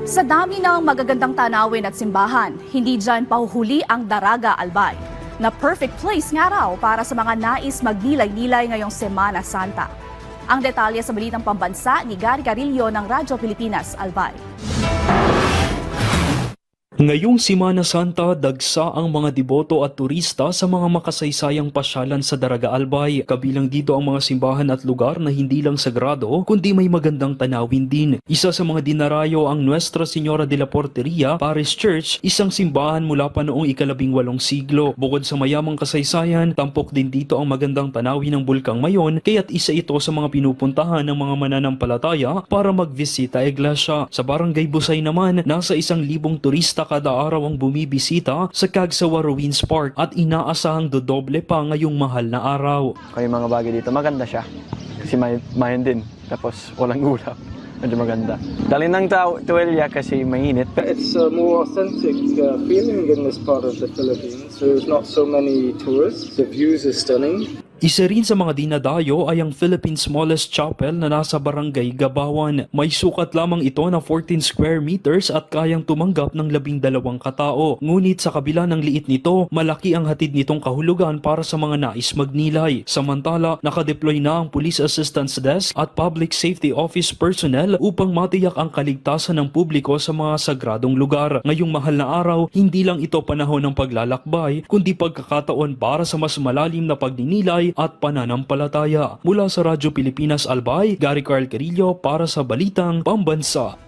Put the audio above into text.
Sa dami ng magagandang tanawin at simbahan, hindi dyan pahuhuli ang Daraga Albay, na perfect place nga raw para sa mga nais magnilay-nilay ngayong Semana Santa. Ang detalye sa Balitang Pambansa ni Gary Carillo ng Radyo Pilipinas Albay. Ngayong Semana Santa, dagsa ang mga deboto at turista sa mga makasaysayang pasyalan sa Daraga Albay. Kabilang dito ang mga simbahan at lugar na hindi lang sagrado, kundi may magandang tanawin din. Isa sa mga dinarayo ang Nuestra Señora de la Porteria Parish Church, isang simbahan mula pa noong ika-18 siglo. Bukod sa mayamang kasaysayan, tampok din dito ang magandang tanawin ng Bulkang Mayon, kaya't isa ito sa mga pinupuntahan ng mga mananampalataya para magbisita iglesia. Sa Barangay Busay naman, nasa 1,000 turista kada araw ang bumibisita sa Cagsawa Ruins Park at inaasahang dodoble pa ngayong mahal na araw. Yung mga bagay dito, maganda siya. Kasi mayan din. Tapos walang ulap. Medyo maganda. Dali ng tuwelya kasi mainit. It's a more authentic feeling in this part of the Philippines. There's not so many tourists. The views are stunning. Isa rin sa mga dinadayo ay ang Philippines' smallest chapel na nasa Barangay Gabawan. May sukat lamang ito na 14 square meters at kayang tumanggap ng 12 katao. Ngunit sa kabila ng liit nito, malaki ang hatid nitong kahulugan para sa mga nais magnilay. Samantala, nakadeploy na ang Police Assistance Desk at Public Safety Office personnel upang matiyak ang kaligtasan ng publiko sa mga sagradong lugar. Ngayong mahal na araw, hindi lang ito panahon ng paglalakbay, kundi pagkakataon para sa mas malalim na pagninilay at pananampalataya. Mula sa Radyo Pilipinas Albay, Gary Carillo para sa Balitang Pambansa.